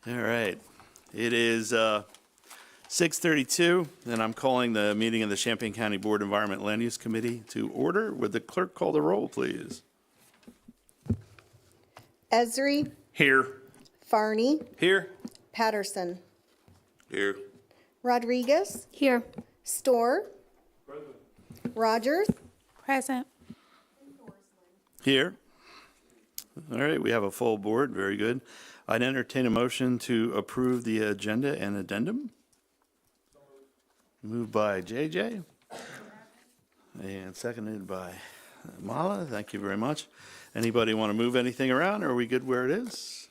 All right. It is 6:32, and I'm calling the meeting of the Champaign County Board Environment Land Use Committee to order. Would the clerk call the roll, please? Esri, Here. Farney, Here. Patterson, Here. Rodriguez, Here. Storr, Rogers, Present. Here. All right, we have a full board. Very good. I'd entertain a motion to approve the agenda and addendum. Moved by JJ and seconded by Mala. Thank you very much. Anybody want to move anything around, or are we good where it is?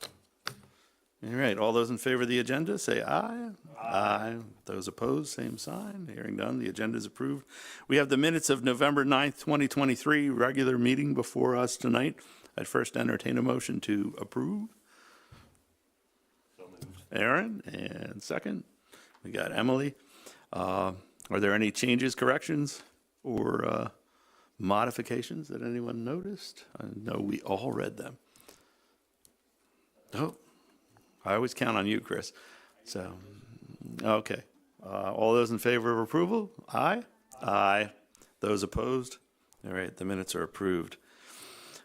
All right, all those in favor of the agenda, say aye. Aye. Those opposed, same sign. Hearing none, the agenda is approved. We have the minutes of November 9th, 2023, regular meeting before us tonight. I'd first entertain a motion to approve. Aaron, and second, we got Emily. Are there any changes, corrections, or modifications that anyone noticed? I know we all read them. Oh, I always count on you, Chris. So, okay. All those in favor of approval? Aye? Aye. Those opposed? All right, the minutes are approved.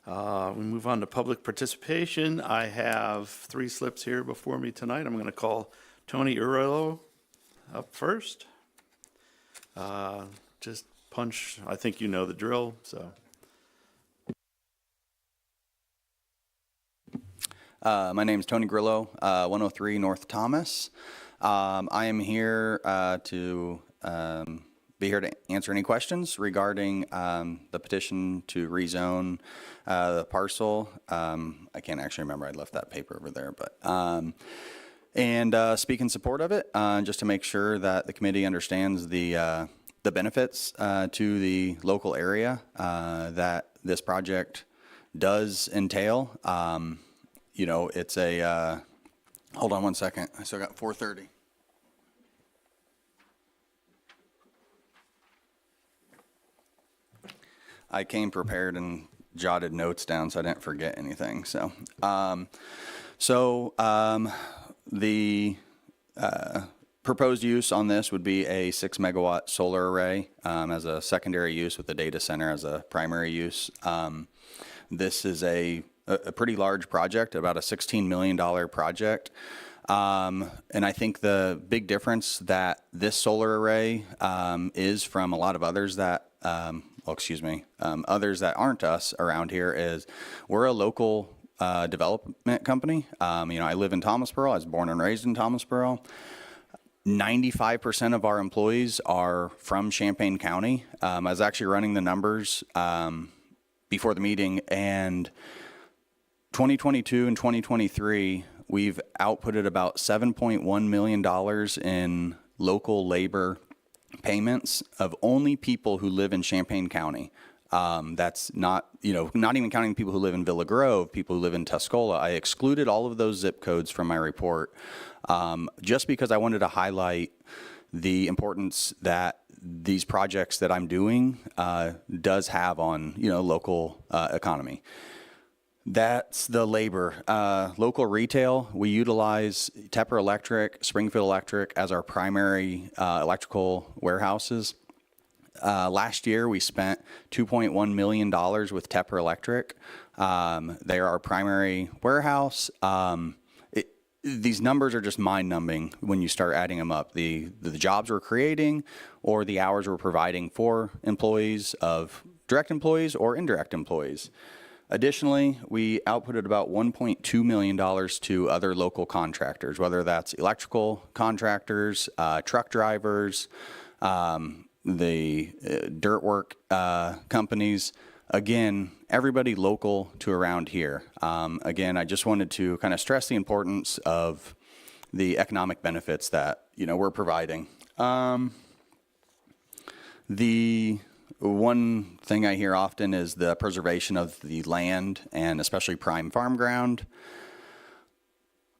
We move on to public participation. I have 3 slips here before me tonight. I'm going to call Tony Urillo up first. Just punch. I think you know the drill. So, my name is Tony Grillo, 103 North Thomas. I am here to be here to answer any questions regarding the petition to rezone the parcel. I can't actually remember. I left that paper over there, but and speak in support of it, just to make sure that the committee understands the benefits to the local area that this project does entail. You know, it's a. Hold on one second. I still got 4:30. I came prepared and jotted notes down so I didn't forget anything. So, the proposed use on this would be a 6 megawatt solar array as a secondary use, with the data center as a primary use. This is a pretty large project, about a $16 million project. And I think the big difference that this solar array is from a lot of others that others that aren't us around here is we're a local development company. I live in Thomasboro. I was born and raised in Thomasboro. 95% of our employees are from Champaign County. I was actually running the numbers before the meeting, and 2022 and 2023, we've outputted about $7.1 million in local labor payments of only people who live in Champaign County. That's not even counting people who live in Villa Grove, people who live in Tuscola. I excluded all of those zip codes from my report just because I wanted to highlight the importance that these projects that I'm doing does have on, local economy. That's the labor. Local retail, we utilize Tepper Electric, Springfield Electric as our primary electrical warehouses. Last year, we spent $2.1 million with Tepper Electric. They are our primary warehouse. These numbers are just mind-numbing when you start adding them up. The jobs we're creating or the hours we're providing for employees, of direct employees or indirect employees. Additionally, we outputted about $1.2 million to other local contractors, whether that's electrical contractors, truck drivers, the dirt work companies. Again, everybody local to around here. Again, I just wanted to kind of stress the importance of the economic benefits that, we're providing. The one thing I hear often is the preservation of the land, and especially prime farm ground.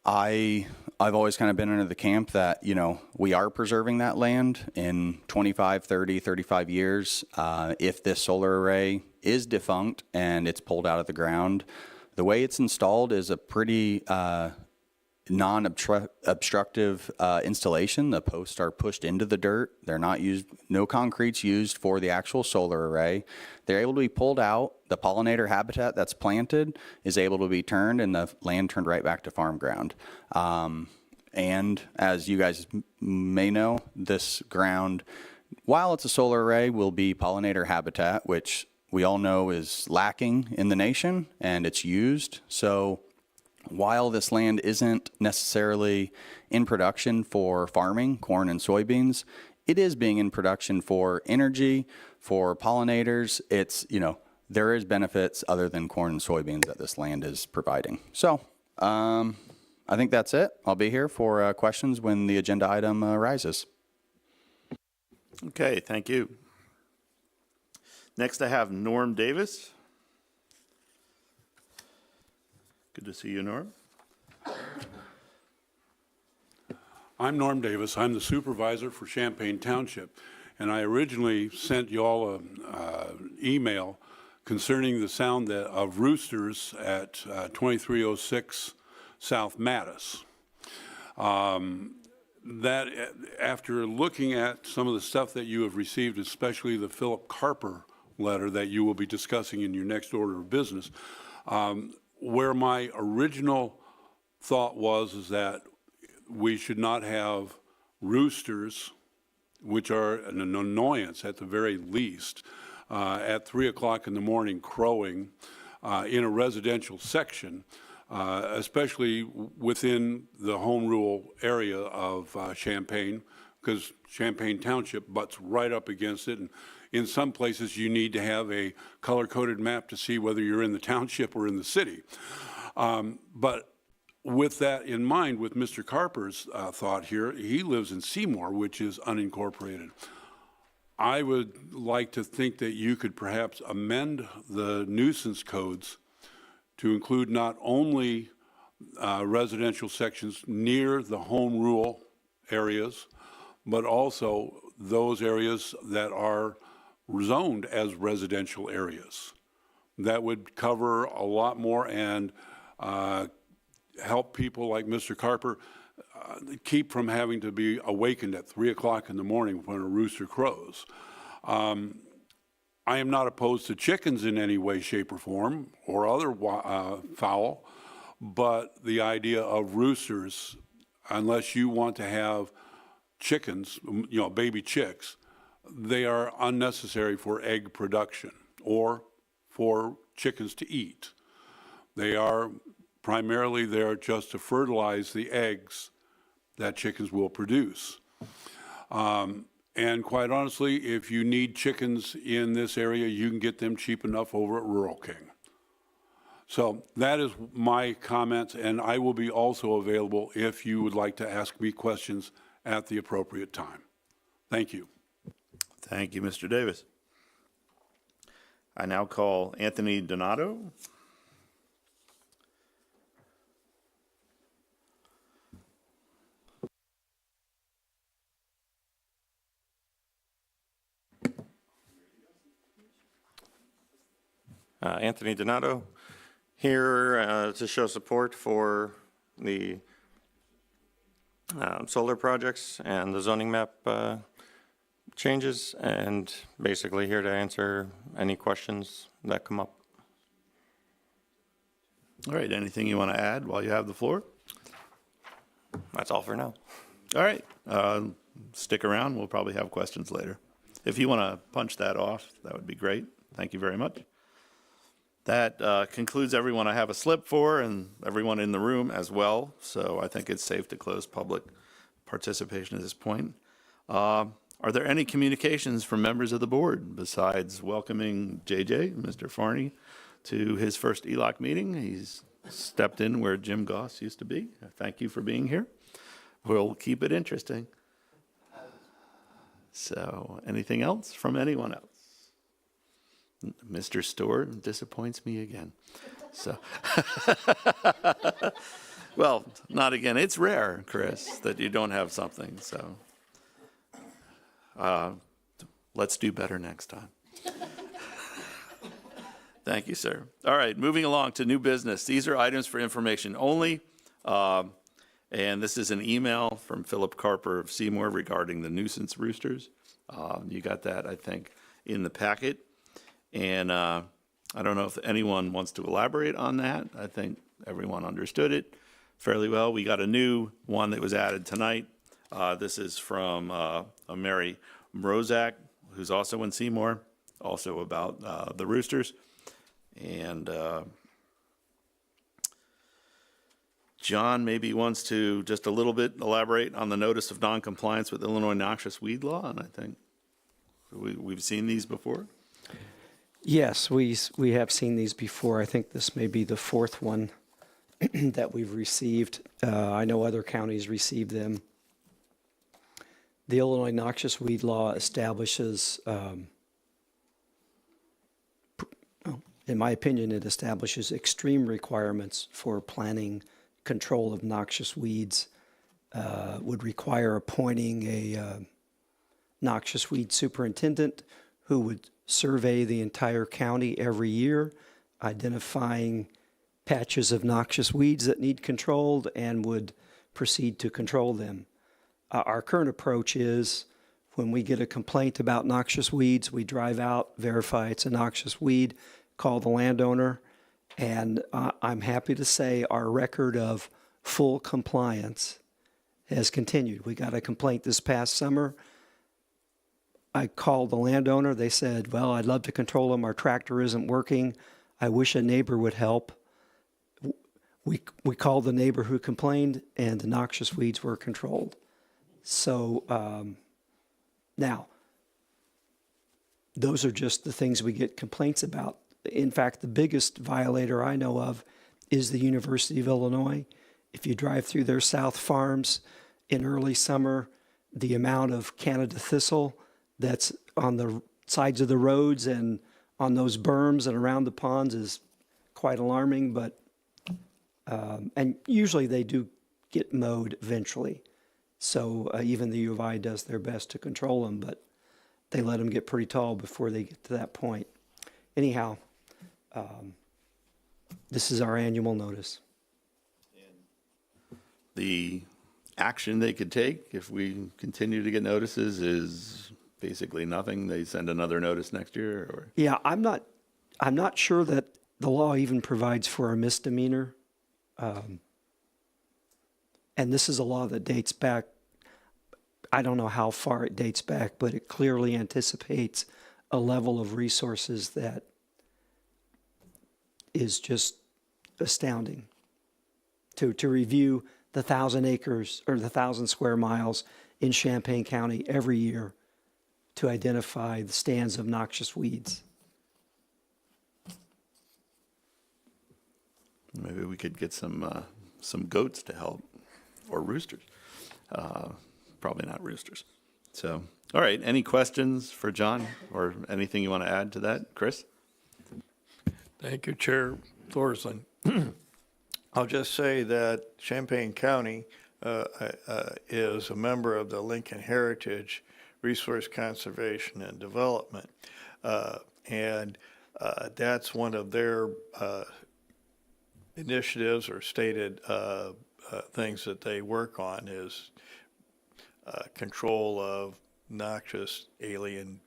I've always kind of been under the camp that, we are preserving that land in 25, 30, 35 years. If this solar array is defunct and it's pulled out of the ground, the way it's installed is a pretty non-obstructive installation. The posts are pushed into the dirt. They're not used, no concrete's used for the actual solar array. They're able to be pulled out. The pollinator habitat that's planted is able to be turned, and the land turned right back to farm ground. And as you guys may know, this ground, while it's a solar array, will be pollinator habitat, which we all know is lacking in the nation, and it's used. So while this land isn't necessarily in production for farming, corn and soybeans, it is being in production for energy, for pollinators. It's, you know, there is benefits other than corn and soybeans that this land is providing. So I think that's it. I'll be here for questions when the agenda item arises. Okay, thank you. Next I have Norm Davis. Good to see you, Norm. I'm Norm Davis. I'm the supervisor for Champaign Township, and I originally sent you all an email concerning the sound of roosters at 2306 South Mattis. That after looking at some of the stuff that you have received, especially the Philip Carper letter that you will be discussing in your next order of business, where my original thought is that we should not have roosters, which are an annoyance at the very least, at 3 o'clock in the morning crowing in a residential section, especially within the home rule area of Champaign, because Champaign Township butts right up against it. And in some places, you need to have a color-coded map to see whether you're in the township or in the city. But with that in mind, with Mr. Carper's thought here, he lives in Seymour, which is unincorporated. I would like to think that you could perhaps amend the nuisance codes to include not only residential sections near the home rule areas, but also those areas that are zoned as residential areas. That would cover a lot more and help people like Mr. Carper keep from having to be awakened at 3 o'clock in the morning when a rooster crows. I am not opposed to chickens in any way, shape, or form, or other fowl, but the idea of roosters, unless you want to have chickens, you know, baby chicks, they are unnecessary for egg production or for chickens to eat. They are primarily there just to fertilize the eggs that chickens will produce. And quite honestly, if you need chickens in this area, you can get them cheap enough over at Rural King. So that is my comments, and I will be also available if you would like to ask me questions at the appropriate time. Thank you. Thank you, Mr. Davis. I now call Anthony Donato. Anthony Donato, here to show support for the solar projects and the zoning map changes, and basically here to answer any questions that come up. All right, anything you want to add while you have the floor? That's all for now. All right, stick around. We'll probably have questions later. If you want to punch that off, that would be great. Thank you very much. That concludes everyone I have a slip for, and everyone in the room as well. So I think it's safe to close public participation at this point. Are there any communications from members of the board besides welcoming JJ, Mr. Farney, to his first ELOC meeting? He's stepped in where Jim Goss used to be. Thank you for being here. We'll keep it interesting. So anything else from anyone else? Mr. Storr disappoints me again. So, well, not again. It's rare, Chris, that you don't have something. So, let's do better next time. Thank you, sir. All right, moving along to new business. These are items for information only. And this is an email from Philip Carper of Seymour regarding the nuisance roosters. You got that, I think, in the packet. And I don't know if anyone wants to elaborate on that. I think everyone understood it fairly well. We got a new one that was added tonight. This is from a Mary Mrozak, who's also in Seymour, also about the roosters. And John maybe wants to just a little bit elaborate on the notice of noncompliance with Illinois noxious weed law, and I think we've seen these before. Yes, we have seen these before. I think this may be the fourth one that we've received. I know other counties received them. The Illinois noxious weed law establishes, in my opinion, it establishes extreme requirements for planning control of noxious weeds. Would require appointing a noxious weed superintendent who would survey the entire county every year, identifying patches of noxious weeds that need controlled, and would proceed to control them. Our current approach is when we get a complaint about noxious weeds, we drive out, verify it's a noxious weed, call the landowner, and I'm happy to say our record of full compliance has continued. We got a complaint this past summer. I called the landowner. They said, well, I'd love to control them. Our tractor isn't working. I wish a neighbor would help. We called the neighbor who complained, and the noxious weeds were controlled. So now, those are just the things we get complaints about. In fact, the biggest violator I know of is the University of Illinois. If you drive through their south farms in early summer, the amount of Canada thistle that's on the sides of the roads and on those berms and around the ponds is quite alarming. But and usually they do get mowed eventually. So even the U of I does their best to control them, but they let them get pretty tall before they get to that point. Anyhow, this is our annual notice. The action they could take if we continue to get notices is basically nothing. They send another notice next year, or Yeah, I'm not sure that the law even provides for a misdemeanor. And this is a law that dates back, I don't know how far it dates back, but it clearly anticipates a level of resources that is just astounding. To review the 1,000 acres or the 1,000 square miles in Champaign County every year to identify the stands of noxious weeds. maybe we could get some goats to help, or roosters. Probably not roosters. So, all right. Any questions for John, or anything you want to add to that, Chris? Thank you, Chair Thorson. I'll just say that Champaign County is a member of the Lincoln Heritage Resource Conservation and Development. And that's one of their initiatives or stated things that they work on is control of noxious alien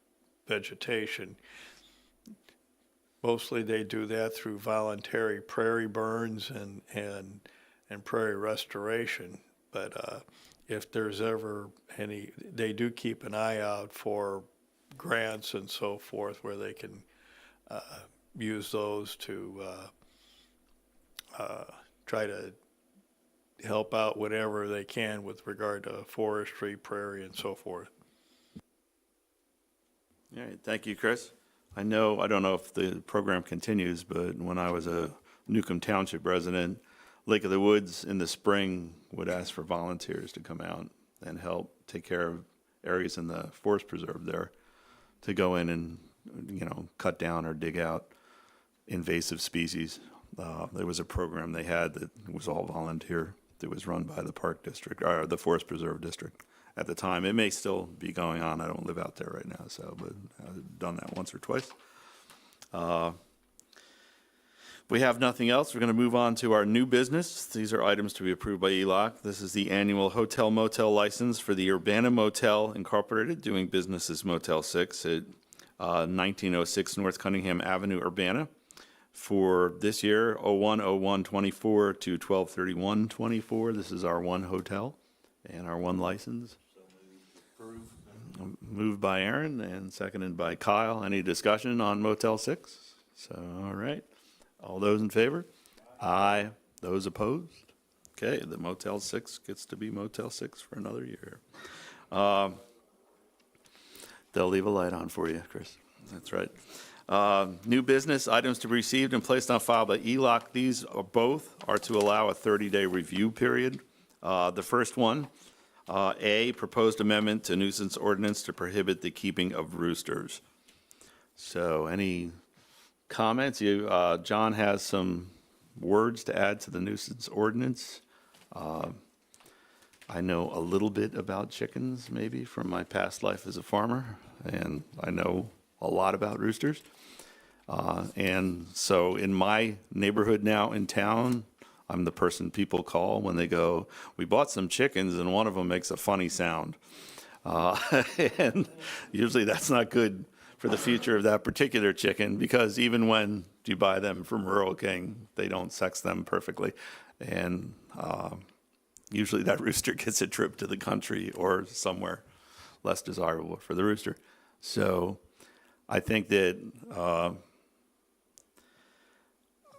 vegetation. Mostly they do that through voluntary prairie burns and prairie restoration. But if there's ever any, they do keep an eye out for grants and so forth where they can use those to try to help out whatever they can with regard to forestry, prairie, and so forth. All right. Thank you, Chris. I don't know if the program continues, but when I was a Newcomb Township resident, Lake of the Woods in the spring would ask for volunteers to come out and help take care of areas in the forest preserve there to go in and, cut down or dig out invasive species. There was a program they had that was all volunteer that was run by the Park District, or the Forest Preserve District at the time. It may still be going on. I don't live out there right now, but I've done that once or twice. We have nothing else. We're going to move on to our new business. These are items to be approved by ELOC. This is the annual hotel motel license for the Urbana Motel Incorporated, doing business as Motel 6 at 1906 North Cunningham Avenue, Urbana, for this year, 01/01/24 to 12/31/24. This is our one hotel and our one license. Moved by Aaron and seconded by Kyle. Any discussion on Motel 6? So, all right. All those in favor? Aye. Those opposed? Okay, the Motel 6 gets to be Motel 6 for another year. They'll leave a light on for you, Chris. That's right. New business items to be received and placed on file by ELOC. These are both are to allow a 30-day review period. The first one, A, proposed amendment to nuisance ordinance to prohibit the keeping of roosters. So any comments? John has some words to add to the nuisance ordinance. I know a little bit about chickens, maybe, from my past life as a farmer, and I know a lot about roosters. And so in my neighborhood now in town, I'm the person people call when they go, we bought some chickens and one of them makes a funny sound. And usually that's not good for the future of that particular chicken, because even when you buy them from Rural King, they don't sex them perfectly. And usually that rooster gets a trip to the country or somewhere less desirable for the rooster. So I think that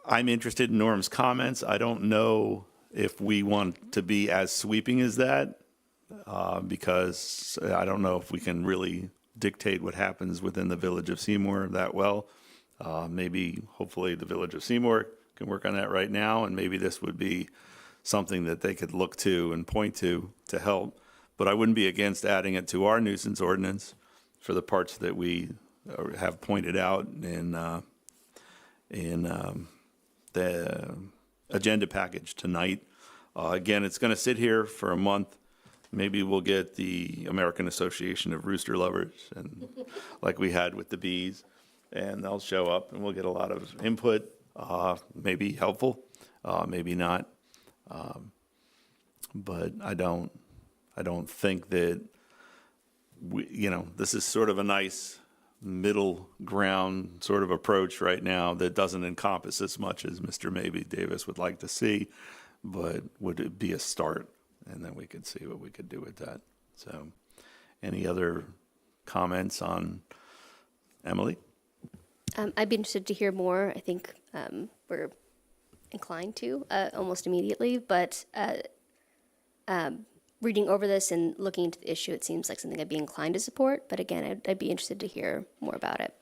I'm interested in Norm's comments. I don't know if we want to be as sweeping as that, because I don't know if we can really dictate what happens within the village of Seymour that well. Maybe, hopefully, the village of Seymour can work on that right now, and maybe this would be something that they could look to and point to help. But I wouldn't be against adding it to our nuisance ordinance for the parts that we have pointed out in the agenda package tonight. Again, it's going to sit here for a month. Maybe we'll get the American Association of Rooster Lovers, and like we had with the bees, and they'll show up, and we'll get a lot of input. Maybe helpful, maybe not. But I don't think that this is sort of a nice middle ground sort of approach right now that doesn't encompass as much as Mr. Maybe Davis would like to see, but would it be a start? And then we could see what we could do with that. So any other comments on Emily? I'd be interested to hear more. I think we're inclined to almost immediately, but reading over this and looking into the issue, it seems like something I'd be inclined to support. But again, I'd be interested to hear more about it.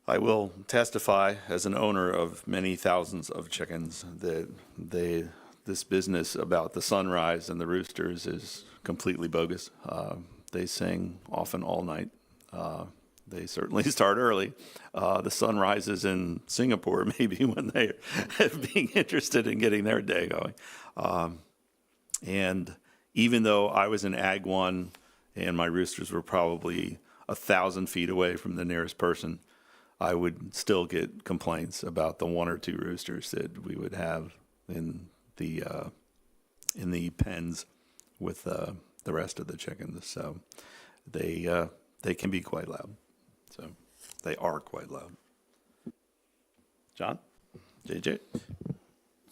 I will testify as an owner of many thousands of chickens that this business about the sunrise and the roosters is completely bogus. They sing often all night. They certainly start early. The sun rises in Singapore maybe when they're being interested in getting their day going. And even though I was in Ag 1 and my roosters were probably 1,000 feet away from the nearest person, I would still get complaints about the one or two roosters that we would have in the pens with the rest of the chickens. So they can be quite loud. So they are quite loud. John? JJ?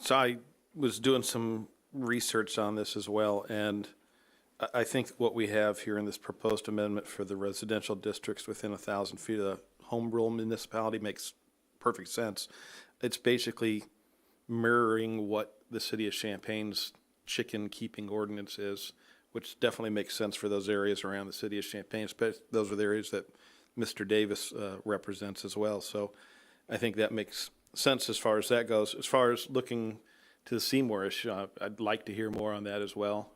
So I was doing some research on this as well, and I think what we have here in this proposed amendment for the residential districts within 1,000 feet of the home rule municipality makes perfect sense. It's basically mirroring what the city of Champaign's chicken keeping ordinance is, which definitely makes sense for those areas around the city of Champaign, especially those are the areas that Mr. Davis represents as well. So I think that makes sense as far as that goes. As far as looking to the Seymour issue, I'd like to hear more on that as well.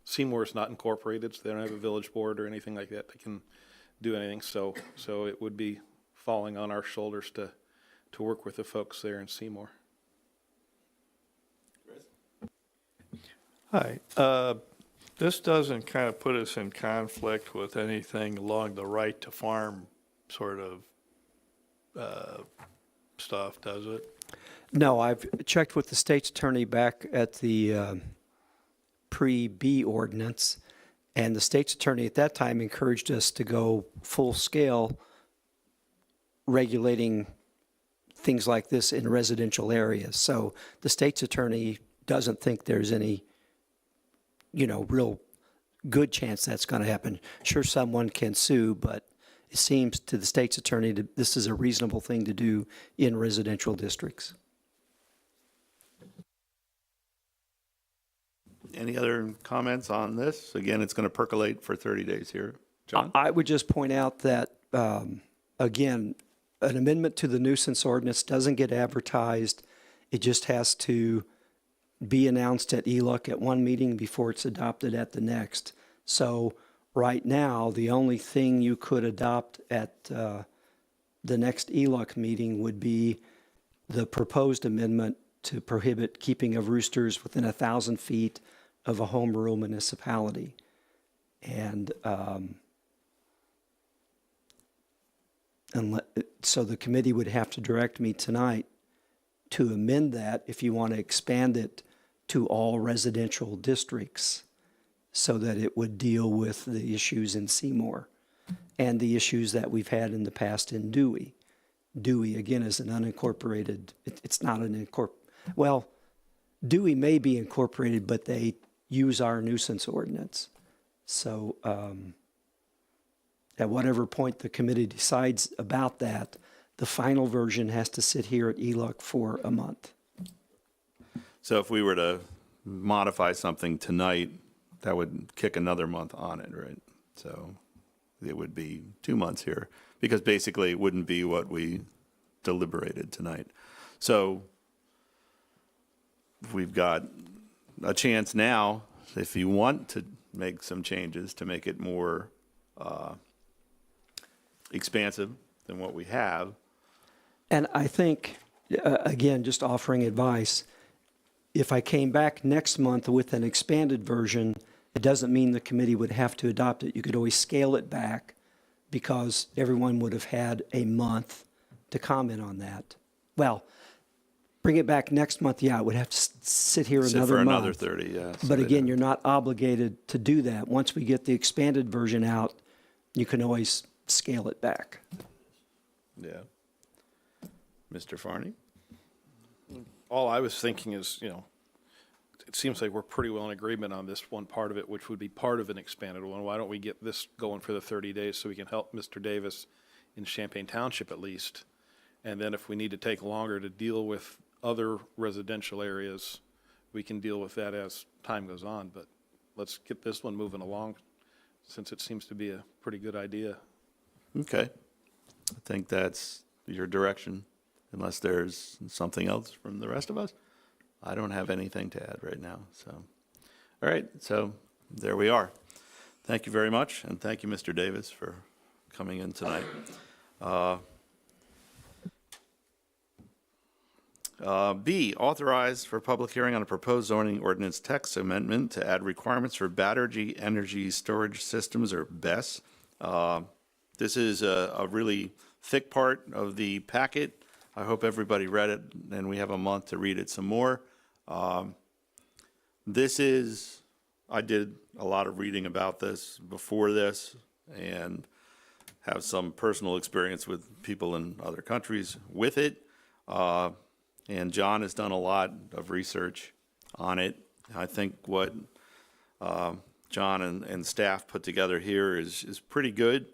Seymour is not incorporated, so they don't have a village board or anything like that that can do anything. So it would be falling on our shoulders to work with the folks there in Seymour. Hi. This doesn't kind of put us in conflict with anything along the right to farm sort of stuff, does it? No, I've checked with the state's attorney back at the pre-B ordinance, and the state's attorney at that time encouraged us to go full scale regulating things like this in residential areas. So the state's attorney doesn't think there's any, real good chance that's going to happen. Sure, someone can sue, but it seems to the state's attorney that this is a reasonable thing to do in residential districts. Any other comments on this? Again, it's going to percolate for 30 days here. John? I would just point out that, again, an amendment to the nuisance ordinance doesn't get advertised. It just has to be announced at ELUC at one meeting before it's adopted at the next. So right now, the only thing you could adopt at the next ELUC meeting would be the proposed amendment to prohibit keeping of roosters within 1,000 feet of a home rule municipality. And so the committee would have to direct me tonight to amend that if you want to expand it to all residential districts so that it would deal with the issues in Seymour and the issues that we've had in the past in Dewey. Dewey, again, is an unincorporated, it's not an well, Dewey may be incorporated, but they use our nuisance ordinance. So at whatever point the committee decides about that, the final version has to sit here at ELUC for a month. So if we were to modify something tonight, that would kick another month on it, right? So it would be 2 months here, because basically it wouldn't be what we deliberated tonight. So we've got a chance now, if you want to make some changes to make it more expansive than what we have. And I think, again, just offering advice, if I came back next month with an expanded version, it doesn't mean the committee would have to adopt it. You could always scale it back because everyone would have had a month to comment on that. Well, bring it back next month, yeah, it would have to sit here Sit another for month. another 30, yeah. so But they again, don't- you're not obligated to do that. Once we get the expanded version out, you can always scale it back. Yeah. Mr. Farney? All I was thinking is, it seems like we're pretty well in agreement on this one part of it, which would be part of an expanded one. Why don't we get this going for the 30 days so we can help Mr. Davis in Champaign Township at least? And then if we need to take longer to deal with other residential areas, we can deal with that as time goes on. But let's get this one moving along since it seems to be a pretty good idea. Okay. I think that's your direction, unless there's something else from the rest of us. I don't have anything to add right now, so. All right, so there we are. Thank you very much, and thank you, Mr. Davis, for coming in tonight. B, authorized for public hearing on a proposed zoning ordinance text amendment to add requirements for battery energy storage systems, or BESS. This is a really thick part of the packet. I hope everybody read it, and we have a month to read it some more. I did a lot of reading about this before this, and have some personal experience with people in other countries with it. And John has done a lot of research on it. I think what John and staff put together here is pretty good.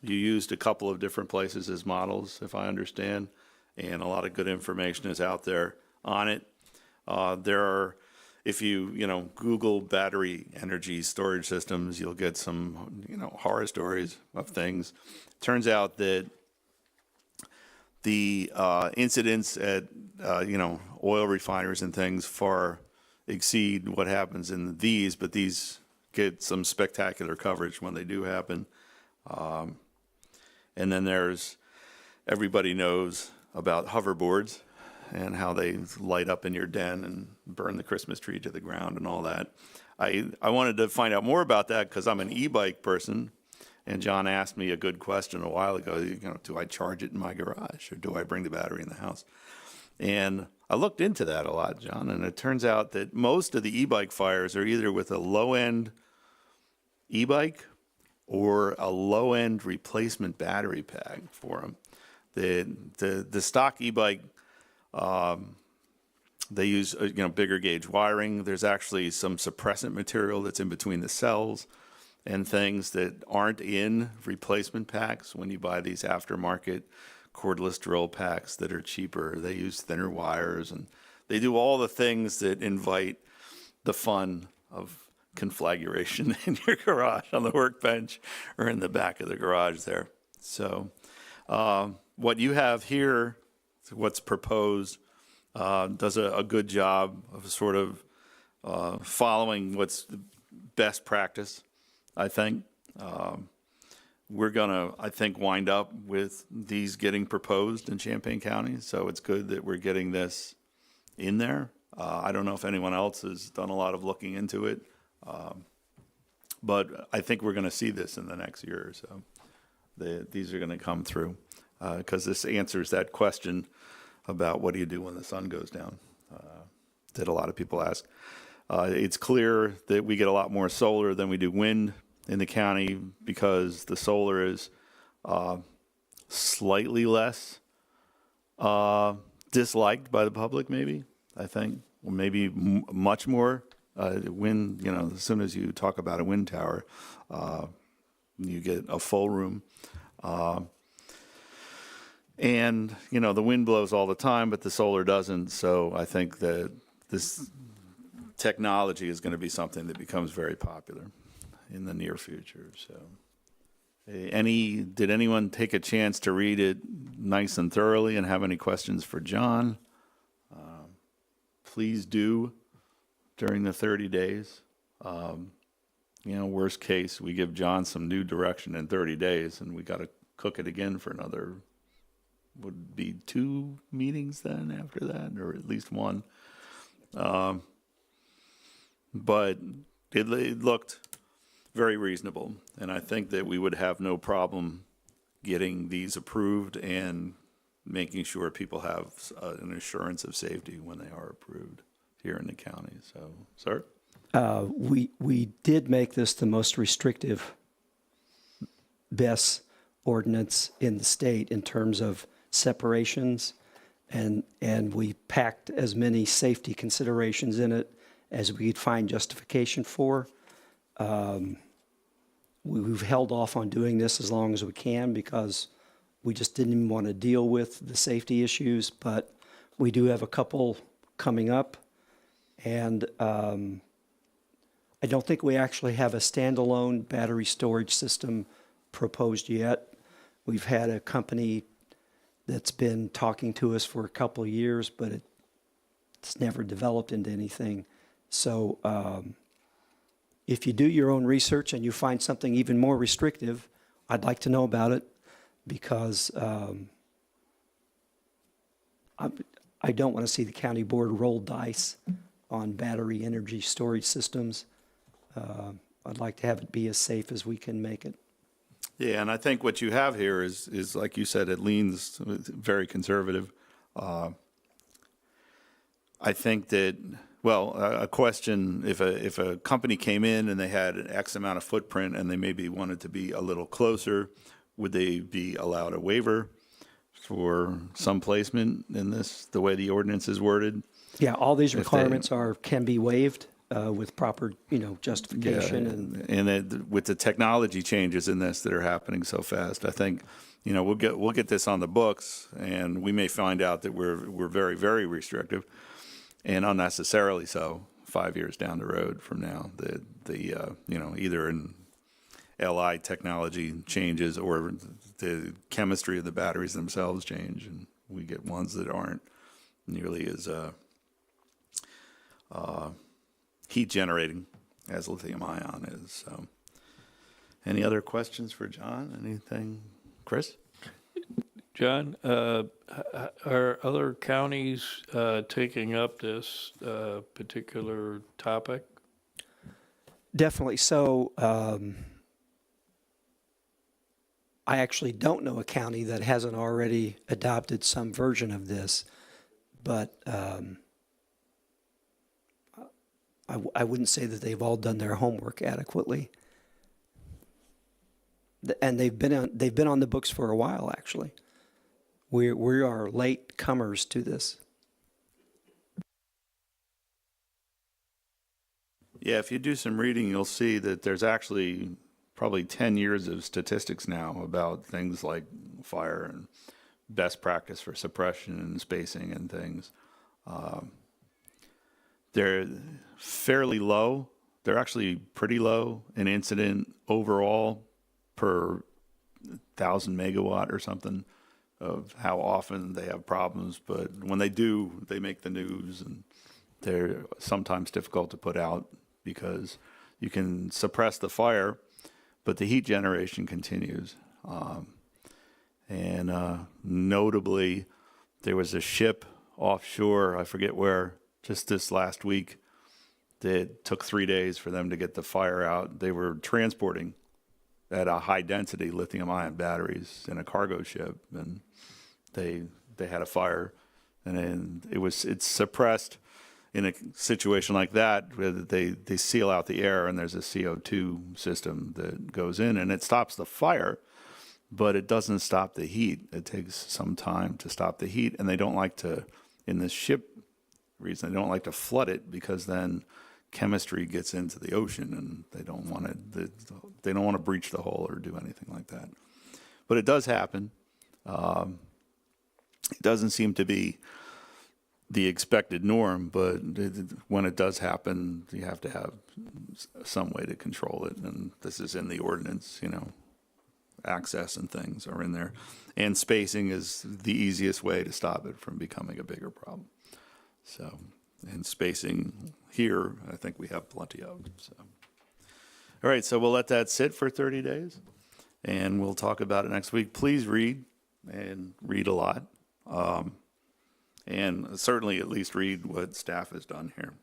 You used a couple of different places as models, if I understand, and a lot of good information is out there on it. There are, if you Google battery energy storage systems, you'll get some horror stories of things. Turns out that the incidents at oil refineries and things far exceed what happens in these, but these get some spectacular coverage when they do happen. And then everybody knows about hoverboards and how they light up in your den and burn the Christmas tree to the ground and all that. I wanted to find out more about that because I'm an e-bike person, And John asked me a good question a while ago, do I charge it in my garage or do I bring the battery in the house? And I looked into that a lot, John, and it turns out that most of the e-bike fires are either with a low-end e-bike or a low-end replacement battery pack for them. The stock e-bike, they use bigger gauge wiring. There's actually some suppressant material that's in between the cells and things that aren't in replacement packs. When you buy these aftermarket cordless drill packs that are cheaper, they use thinner wires, and they do all the things that invite the fun of conflagration in your garage, on the workbench, or in the back of the garage there. So what you have here, what's proposed, does a good job of sort of following what's the best practice, I think. We're going to, I think, wind up with these getting proposed in Champaign County, so it's good that we're getting this in there. I don't know if anyone else has done a lot of looking into it, but I think we're going to see this in the next year or so. These are going to come through because this answers that question about what do you do when the sun goes down that a lot of people ask. It's clear that we get a lot more solar than we do wind in the county because the solar is slightly less disliked by the public, maybe, I think, or maybe much more. Wind, as soon as you talk about a wind tower, you get a full room. And, the wind blows all the time, but the solar doesn't. So I think that this technology is going to be something that becomes very popular in the near future. So did anyone take a chance to read it nice and thoroughly and have any questions for John? Please do during the 30 days. Worst case, we give John some new direction in 30 days and we got to cook it again for another, would be 2 meetings then after that, or at least 1. But it looked very reasonable, and I think that we would have no problem getting these approved and making sure people have an assurance of safety when they are approved here in the county. So, sir? We did make this the most restrictive BES ordinance in the state in terms of separations, and we packed as many safety considerations in it as we could find justification for. We've held off on doing this as long as we can because we just didn't even want to deal with the safety issues, but we do have a couple coming up, and I don't think we actually have a standalone battery storage system proposed yet. We've had a company that's been talking to us for a couple of years, but it's never developed into anything. So if you do your own research and you find something even more restrictive, I'd like to know about it because I don't want to see the county board roll dice on battery energy storage systems. I'd like to have it be as safe as we can make it. Yeah, and I think what you have here is like you said, it leans very conservative. I think that, a question, if a company came in and they had an X amount of footprint and they maybe wanted to be a little closer, would they be allowed a waiver for some placement in this, the way the ordinance is worded? Yeah, all these requirements can be waived with proper, justification. Yeah, and with the technology changes in this that are happening so fast, I think, we'll get this on the books, and we may find out that we're very, very restrictive, and unnecessarily so. 5 years down the road from now, either in LI technology changes or the chemistry of the batteries themselves change, and we get ones that aren't nearly as heat generating as lithium ion is. So, any other questions for John? Anything, Chris? John, are other counties taking up this particular topic? Definitely. So I actually don't know a county that hasn't already adopted some version of this, but I wouldn't say that they've all done their homework adequately. And they've been on the books for a while, actually. We are late comers to this. Yeah, if you do some reading, you'll see that there's actually probably 10 years of statistics now about things like fire and best practice for suppression and spacing and things. They're fairly low. They're actually pretty low in incident overall per 1,000 megawatt or something of how often they have problems. But when they do, they make the news, and they're sometimes difficult to put out because you can suppress the fire, but the heat generation continues. Notably, there was a ship offshore, I forget where, just this last week, that took 3 days for them to get the fire out. They were transporting at a high density lithium-ion batteries in a cargo ship, and they had a fire, and then it's suppressed in a situation like that, where they seal out the air, and there's a CO2 system that goes in, and it stops the fire, but it doesn't stop the heat. It takes some time to stop the heat, and they don't like to, in this ship reason, they don't like to flood it, because then chemistry gets into the ocean, and they don't want to breach the hull or do anything like that. But it does happen. It doesn't seem to be the expected norm, but when it does happen, you have to have some way to control it, and this is in the ordinance. Access and things are in there, and spacing is the easiest way to stop it from becoming a bigger problem. So, and spacing here, I think we have plenty of. So, all right, so we'll let that sit for 30 days, and we'll talk about it next week. Please read, and read a lot. And certainly at least read what staff has done here.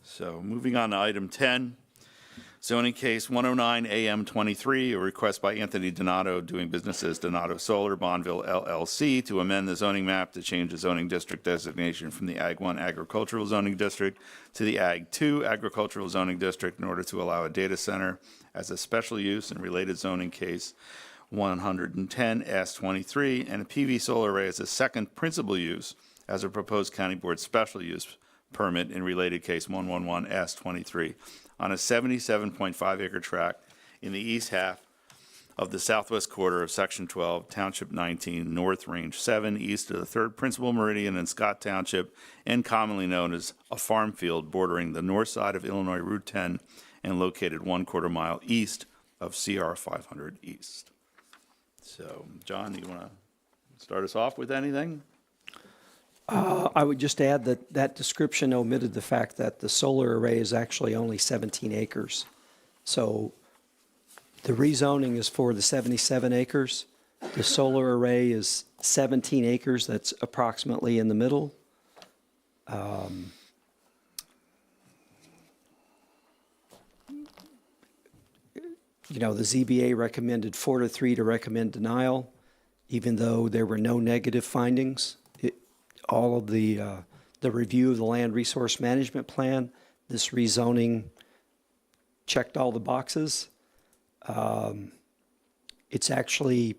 So moving on to item 10, zoning case 109 AM 23, a request by Anthony Donato doing business as Donato Solar, Bonneville LLC, to amend the zoning map to change the zoning district designation from the Ag 1 agricultural zoning district to the Ag 2 agricultural zoning district in order to allow a data center as a special use and related zoning case 110 S23, and a PV solar array as a second principal use as a proposed county board special use permit in related case 111 S23 on a 77.5 acre tract in the east half of the southwest quarter of Section 12, Township 19, North Range 7, east of the third principal meridian in Scott Township, and commonly known as a farm field bordering the north side of Illinois Route 10 and located 1/4 mile east of CR 500 East. So, John, you want to start us off with anything? I would just add that description omitted the fact that the solar array is actually only 17 acres. So the rezoning is for the 77 acres. The solar array is 17 acres. That's approximately in the middle. The ZBA recommended 4-3 to recommend denial, even though there were no negative findings. All of the review of the land resource management plan, this rezoning checked all the boxes. It's actually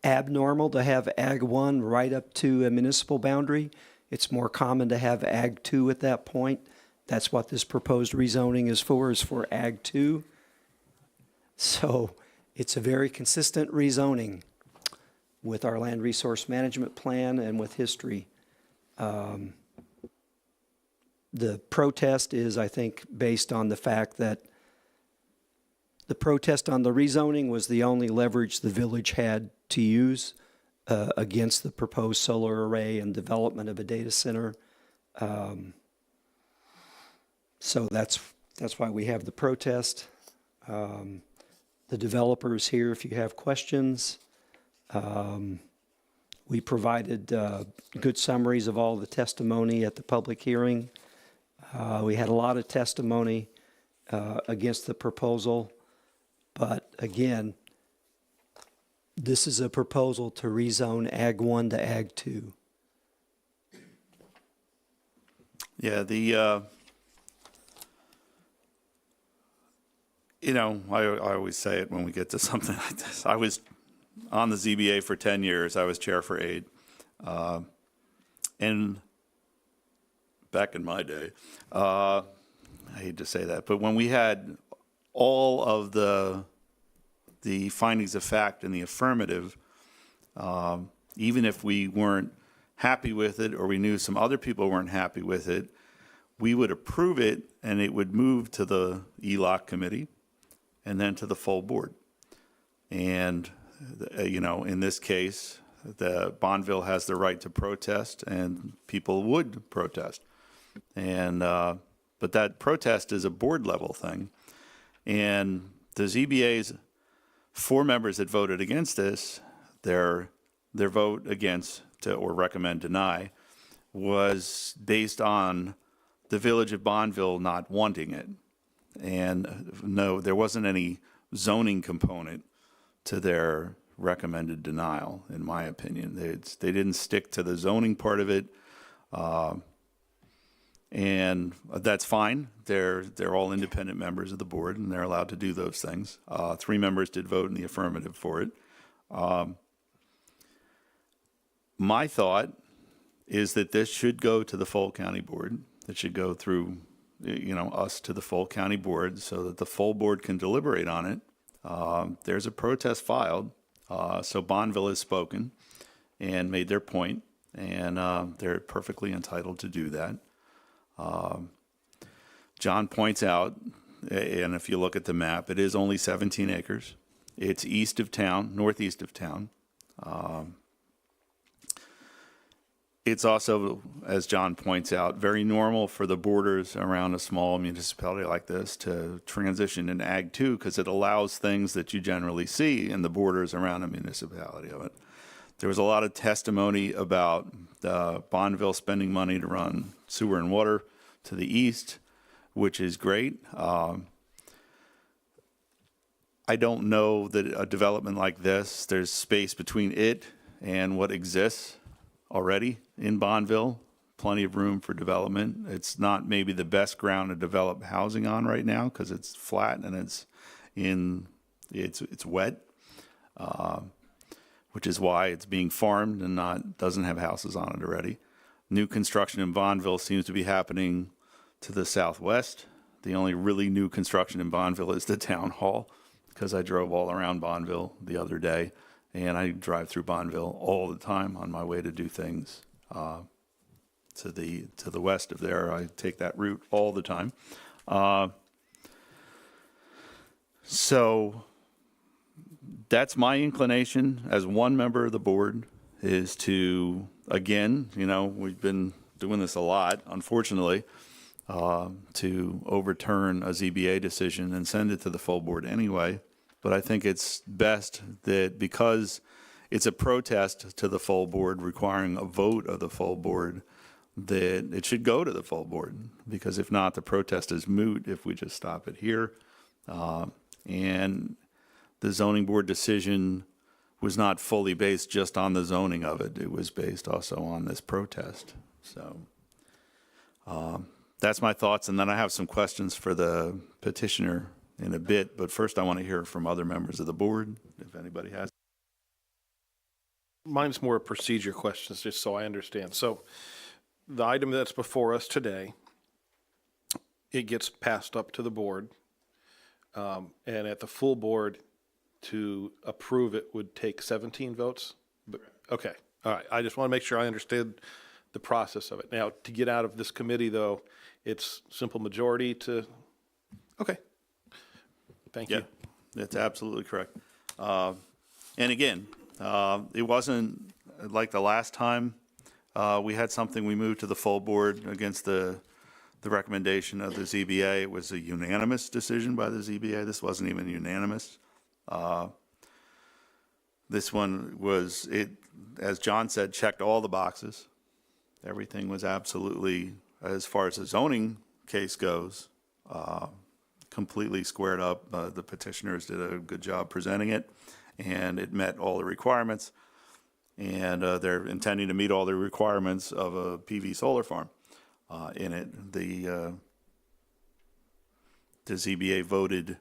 abnormal to have Ag 1 right up to a municipal boundary. It's more common to have Ag 2 at that point. That's what this proposed rezoning is for Ag 2. So it's a very consistent rezoning with our land resource management plan and with history. The protest is, I think, based on the fact that the protest on the rezoning was the only leverage the village had to use against the proposed solar array and development of a data center. So that's why we have the protest. The developer is here if you have questions. We provided good summaries of all the testimony at the public hearing. We had a lot of testimony against the proposal, but again, This is a proposal to rezone Ag 1 to Ag 2. Yeah, I always say it when we get to something like this. I was on the ZBA for 10 years. I was chair for 8. And back in my day, I hate to say that, but when we had all of the findings of fact in the affirmative, even if we weren't happy with it or we knew some other people weren't happy with it, we would approve it and it would move to the ELOC committee and then to the full board. And, in this case, the Bonneville has the right to protest and people would protest. And, but that protest is a board level thing. And the ZBA's 4 members that voted against this, their vote against or recommend deny was based on the village of Bonneville not wanting it. And no, there wasn't any zoning component to their recommended denial, in my opinion. They didn't stick to the zoning part of it. And that's fine. They're all independent members of the board, and they're allowed to do those things. 3 members did vote in the affirmative for it. My thought is that this should go to the full county board. It should go through, us to the full county board so that the full board can deliberate on it. There's a protest filed, so Bonneville has spoken and made their point, and they're perfectly entitled to do that. John points out, and if you look at the map, it is only 17 acres. It's east of town, northeast of town. It's also, as John points out, very normal for the borders around a small municipality like this to transition in Ag 2 because it allows things that you generally see in the borders around a municipality of it. There was a lot of testimony about Bonneville spending money to run sewer and water to the east, which is great. I don't know that a development like this, there's space between it and what exists already in Bonneville, plenty of room for development. It's not maybe the best ground to develop housing on right now because it's flat and it's wet, which is why it's being farmed and doesn't have houses on it already. New construction in Bonneville seems to be happening to the southwest. The only really new construction in Bonneville is the town hall, because I drove all around Bonneville the other day, and I drive through Bonneville all the time on my way to do things to the west of there. I take that route all the time. So that's my inclination as one member of the board is to, again, we've been doing this a lot, unfortunately, to overturn a ZBA decision and send it to the full board anyway. But I think it's best that because it's a protest to the full board requiring a vote of the full board, that it should go to the full board. Because if not, the protest is moot if we just stop it here. And the zoning board decision was not fully based just on the zoning of it. It was based also on this protest. So that's my thoughts. And then I have some questions for the petitioner in a bit. But first, I want to hear from other members of the board, if anybody has. Mine's more procedure questions, just so I understand. So the item that's before us today, it gets passed up to the board. And at the full board, to approve it would take 17 votes? Okay, all right. I just want to make sure I understood the process of it. Now, to get out of this committee, though, it's simple majority to, okay. Thank you. Yeah, that's absolutely correct. And again, it wasn't like the last time we had something we moved to the full board against the recommendation of the ZBA. It was a unanimous decision by the ZBA. This wasn't even unanimous. This one was, as John said, checked all the boxes. Everything was absolutely, as far as the zoning case goes, completely squared up. The petitioners did a good job presenting it. and it met all the requirements. And they're intending to meet all the requirements of a PV solar farm in it. The ZBA voted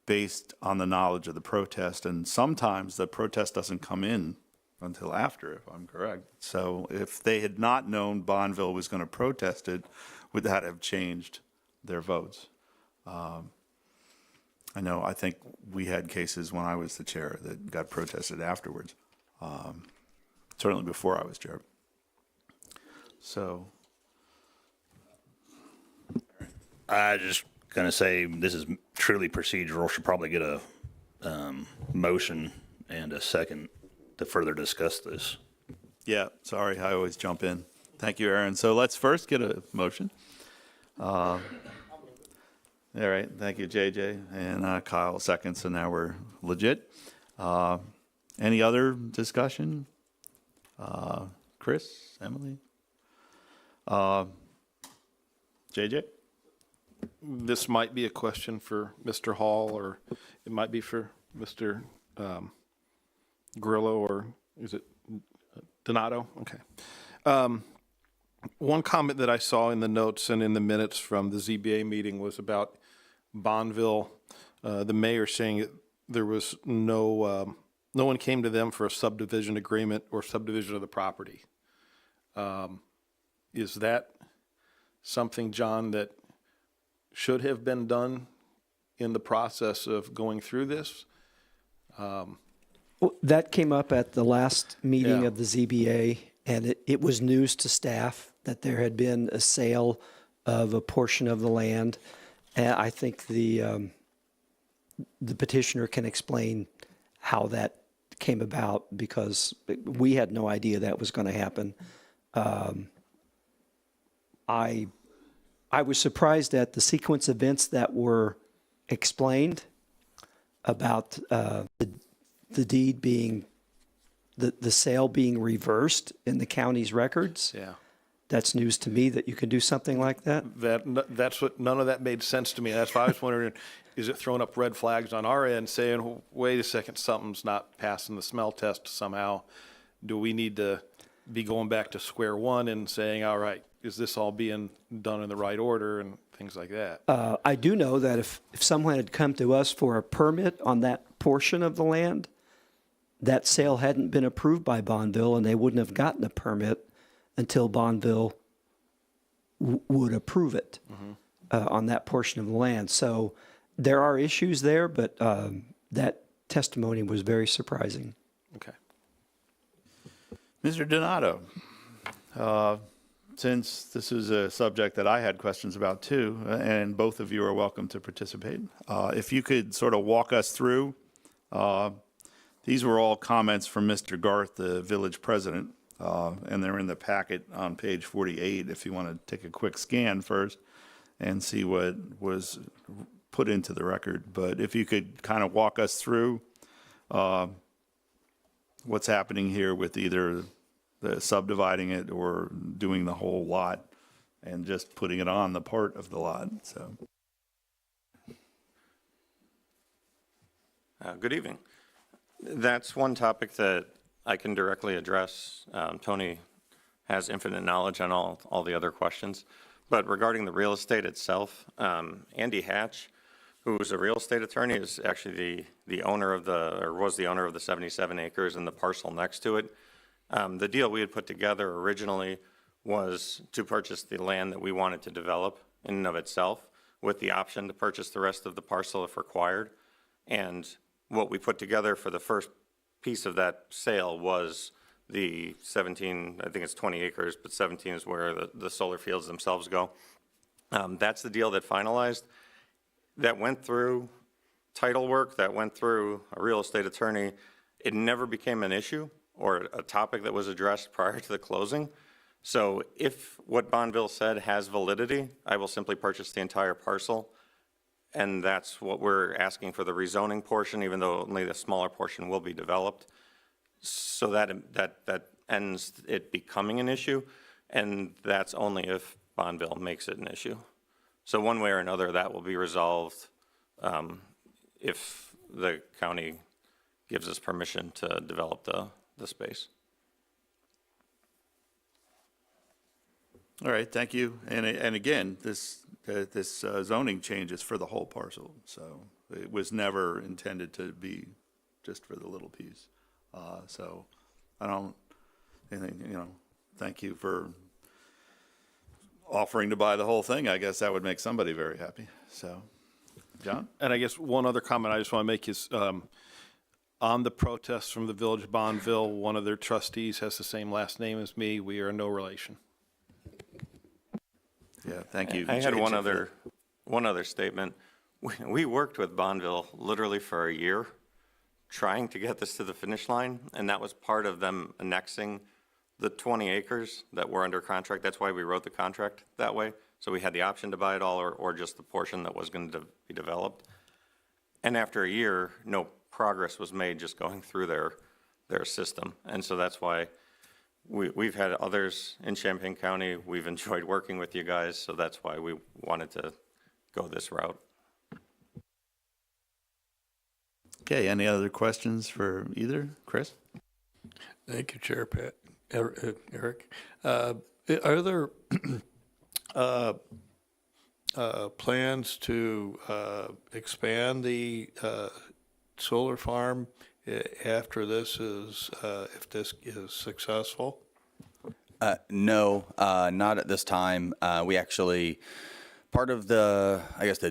based on the knowledge of the protest, and sometimes the protest doesn't come in until after, if I'm correct. So if they had not known Bonneville was going to protest it, would that have changed their votes? I think we had cases when I was the chair that got protested afterwards, certainly before I was chair. So. I just going to say this is truly procedural. Should probably get a motion and a second to further discuss this. Yeah, sorry, I always jump in. Thank you, Aaron. So let's first get a motion. All right, thank you, JJ, and Kyle seconds, so now we're legit. Any other discussion? Chris, Emily? JJ? This might be a question for Mr. Hall, or it might be for Mr. Grillo, or is it Donato? Okay. One comment that I saw in the notes and in the minutes from the ZBA meeting was about Bonneville, the mayor saying that there was no one came to them for a subdivision agreement or subdivision of the property. Is that something, John, that should have been done in the process of going through this? Well, that came up at the last meeting Yeah. of the ZBA, and it was news to staff that there had been a sale of a portion of the land. And I think the petitioner can explain how that came about, because we had no idea that was going to happen. I was surprised at the sequence of events that were explained about the deed being, the sale being reversed in the county's records. Yeah. That's news to me that you can do something like that. That's what, none of that made sense to me. That's why I was wondering, is it throwing up red flags on our end saying, wait a second, something's not passing the smell test somehow? Do we need to be going back to square one and saying, all right, is this all being done in the right order and things like that? I do know that if someone had come to us for a permit on that portion of the land, that sale hadn't been approved by Bonneville, and they wouldn't have gotten a permit until Bonneville would approve it on that portion of the land. So there are issues there, but that testimony was very surprising. Okay. Mr. Donato, since this is a subject that I had questions about too, and both of you are welcome to participate, if you could sort of walk us through, these were all comments from Mr. Garth, the village president, and they're in the packet on page 48 if you want to take a quick scan first and see what was put into the record. But if you could kind of walk us through what's happening here with either the subdividing it or doing the whole lot and just putting it on the part of the lot. So, Good evening. That's one topic that I can directly address. Tony has infinite knowledge on all the other questions. But regarding the real estate itself, Andy Hatch, who is a real estate attorney, is actually the owner of was the owner of the 77 acres and the parcel next to it. The deal we had put together originally was to purchase the land that we wanted to develop in and of itself, with the option to purchase the rest of the parcel if required. And what we put together for the first piece of that sale was the 17, I think it's 20 acres, but 17 is where the solar fields themselves go. That's the deal that finalized. That went through title work, that went through a real estate attorney. It never became an issue or a topic that was addressed prior to the closing. So if what Bonneville said has validity, I will simply purchase the entire parcel. And that's what we're asking for the rezoning portion, even though only the smaller portion will be developed. So that ends it becoming an issue, and that's only if Bonneville makes it an issue. So one way or another, that will be resolved if the county gives us permission to develop the space. All right, thank you. And again, this zoning change is for the whole parcel, so it was never intended to be just for the little piece. So I don't, thank you for offering to buy the whole thing. I guess that would make somebody very happy. So, John? And I guess one other comment I just want to make is on the protest from the Village of Bonneville, one of their trustees has the same last name as me. We are no relation. Yeah, thank you. I had one other statement. We worked with Bonneville literally for a year trying to get this to the finish line, and that was part of them annexing the 20 acres that were under contract. That's why we wrote the contract that way. So we had the option to buy it all or just the portion that was going to be developed. And after a year, no progress was made just going through their system. And so that's why we've had others in Champaign County. We've enjoyed working with you guys, so that's why we wanted to go this route. Okay, any other questions for either? Chris? Thank you, Chair Pat. Eric. Are there plans to expand the solar farm after this is, if this is successful? No, not at this time. We actually, part of the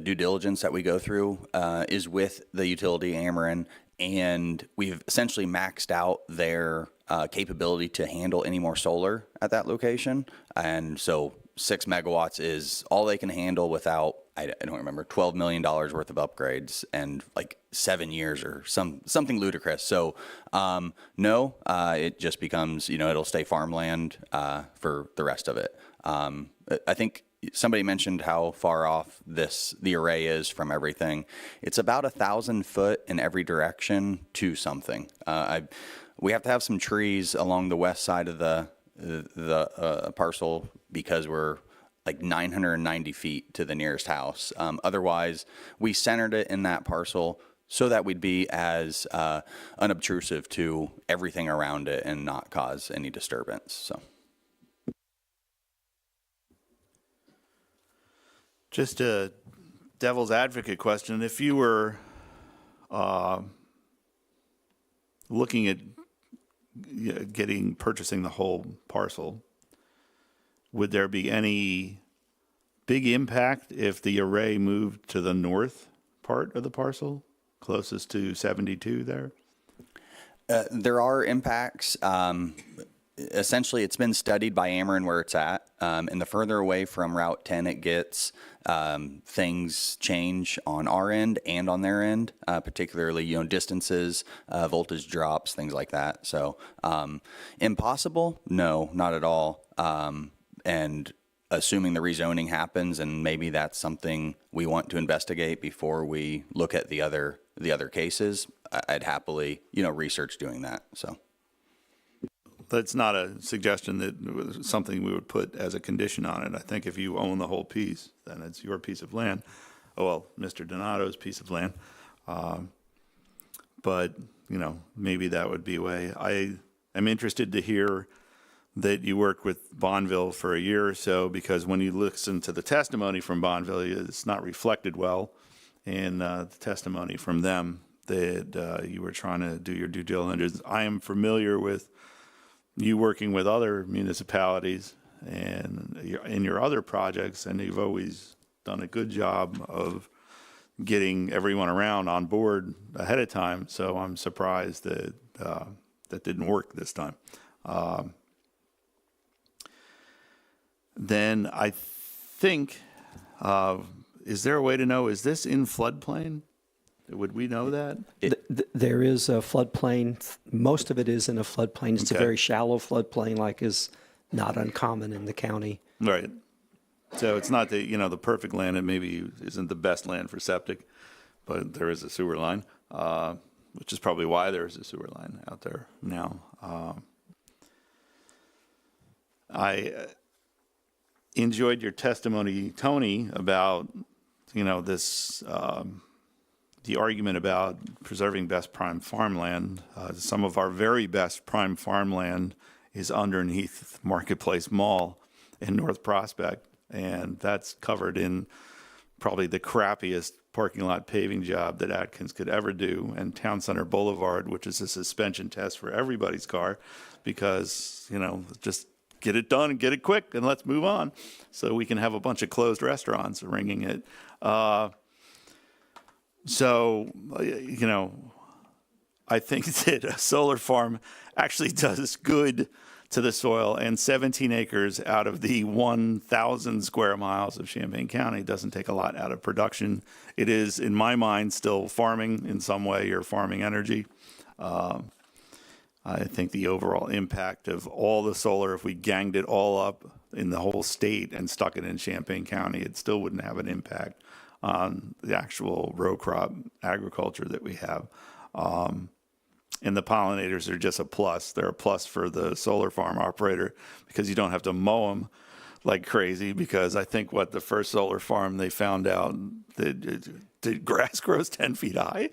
due diligence that we go through is with the utility Ameren, and we've essentially maxed out their capability to handle any more solar at that location. And so 6 megawatts is all they can handle without, I don't remember, $12 million worth of upgrades and like 7 years or something ludicrous. So no, it just becomes, it'll stay farmland for the rest of it. I think somebody mentioned how far off the array is from everything. It's about 1,000 foot in every direction to something. We have to have some trees along the west side of the parcel because we're like 990 feet to the nearest house. Otherwise, we centered it in that parcel so that we'd be as unobtrusive to everything around it and not cause any disturbance. So. Just a devil's advocate question. If you were looking at purchasing the whole parcel, would there be any big impact if the array moved to the north part of the parcel, closest to 72 there? There are impacts. Essentially, it's been studied by Ameren where it's at, and the further away from Route 10 it gets, things change on our end and on their end, particularly distances, voltage drops, things like that. So impossible? No, not at all. And assuming the rezoning happens, and maybe that's something we want to investigate before we look at the other cases, I'd happily research doing that. So. That's not a suggestion that it was something we would put as a condition on it. I think if you own the whole piece, then it's your piece of land. Oh, well, Mr. Donato's piece of land. But, maybe that would be a way. I am interested to hear that you worked with Bonneville for a year or so, because when you listen to the testimony from Bonneville, it's not reflected well in the testimony from them that you were trying to do your due diligence. I am familiar with you working with other municipalities and in your other projects, and you've always done a good job of getting everyone around on board ahead of time. So I'm surprised that that didn't work this time. Then I think, is there a way to know, is this in floodplain? Would we know that? There is a floodplain. Most of it is in a floodplain. It's a Okay. very shallow floodplain, like is not uncommon in the county. Right. So it's not the perfect land. It maybe isn't the best land for septic, but there is a sewer line, which is probably why there is a sewer line out there now. I enjoyed your testimony, Tony, about this the argument about preserving best prime farmland. Some of our very best prime farmland is underneath Marketplace Mall in North Prospect, and that's covered in probably the crappiest parking lot paving job that Atkins could ever do, and Town Center Boulevard, which is a suspension test for everybody's car, because, just get it done and get it quick and let's move on so we can have a bunch of closed restaurants ringing it. So, I think that a solar farm actually does good to the soil, and 17 acres out of the 1,000 square miles of Champaign County doesn't take a lot out of production. It is, in my mind, still farming in some way, or farming energy. I think the overall impact of all the solar, if we ganged it all up in the whole state and stuck it in Champaign County, it still wouldn't have an impact on the actual row crop agriculture that we have. And the pollinators are just a plus. They're a plus for the solar farm operator because you don't have to mow them like crazy, because I think the first solar farm, they found out that the grass grows 10 feet high.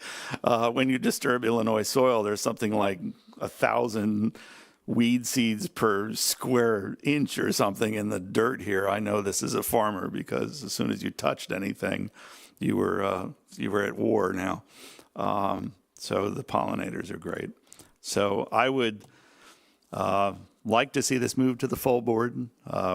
When you disturb Illinois soil, there's something like 1,000 weed seeds per square inch or something in the dirt here. I know this as a farmer because as soon as you touched anything, you were at war now. So the pollinators are great. So I would like to see this move to the full board.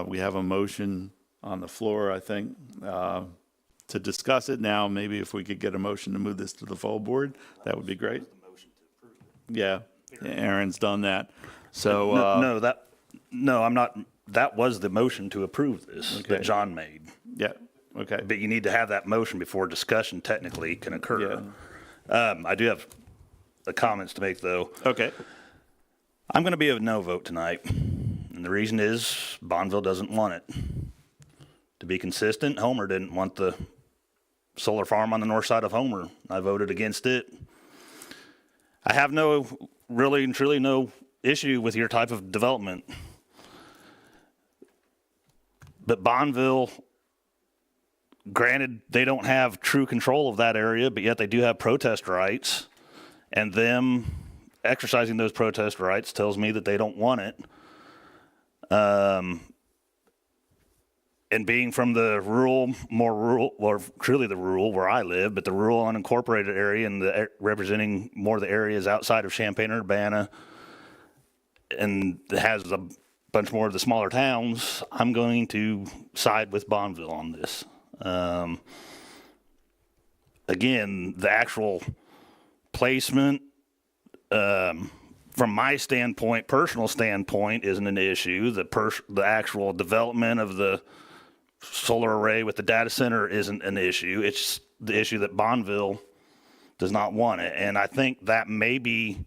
We have a motion on the floor, I think, to discuss it now. Maybe if we could get a motion to move this to the full board, that would be great. Yeah, Aaron's done that. So no, I'm not. That was the motion to approve this that John made. Yeah. Okay. But you need to have that motion before discussion technically can occur. Yeah. I do have the comments to make, though. Okay. I'm going to be a no vote tonight. And the reason is Bonneville doesn't want it. To be consistent, Homer didn't want the solar farm on the north side of Homer. I voted against it. I have really and truly no issue with your type of development. But Bonneville, granted, they don't have true control of that area, but yet they do have protest rights. And them exercising those protest rights tells me that they don't want it. And being from the more rural, or truly the rural where I live, but the rural unincorporated area and representing more of the areas outside of Champaign, Urbana, and has a bunch more of the smaller towns, I'm going to side with Bonneville on this. Again, the actual placement, from my standpoint, personal standpoint, isn't an issue. The actual development of the solar array with the data center isn't an issue. It's the issue that Bonneville does not want it. And I think that may be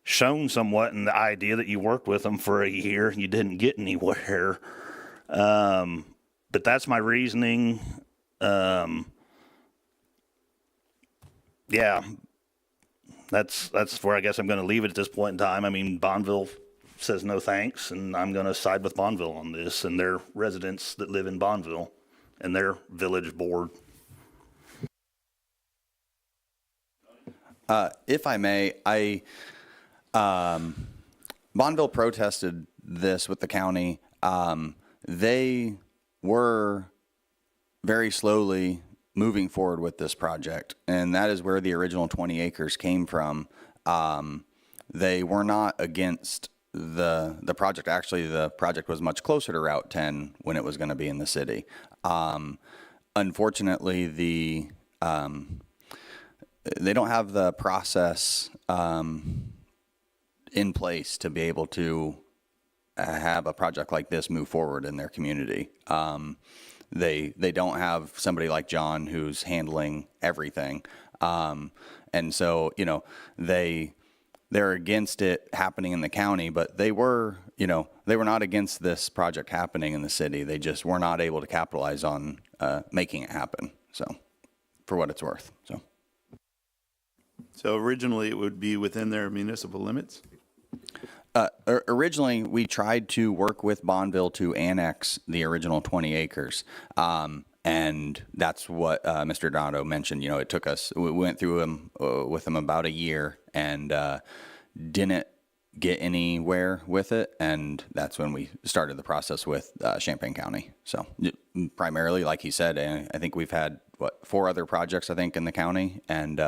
shown somewhat in the idea that you worked with them for a year and you didn't get anywhere. But that's my reasoning. Yeah, that's where I guess I'm going to leave it at this point in time. I mean, Bonneville says no thanks, and I'm going to side with Bonneville on this and their residents that live in Bonneville and their village board. If I may, Bonneville protested this with the county. They were very slowly moving forward with this project, and that is where the original 20 acres came from. They were not against the project. Actually, the project was much closer to Route 10 when it was going to be in the city. Unfortunately, they don't have the process in place to be able to have a project like this move forward in their community. They don't have somebody like John who's handling everything. And so, they're against it happening in the county, but they were not against this project happening in the city. They just were not able to capitalize on making it happen. So, for what it's worth. So originally it would be within their municipal limits? Originally, we tried to work with Bonneville to annex the original 20 acres. And that's what Mr. Donato mentioned. You know, it took us, we went through him with him about a year and didn't get anywhere with it. And that's when we started the process with Champaign County. So primarily, like he said, I think we've had, 4 other projects, I think, in the county. And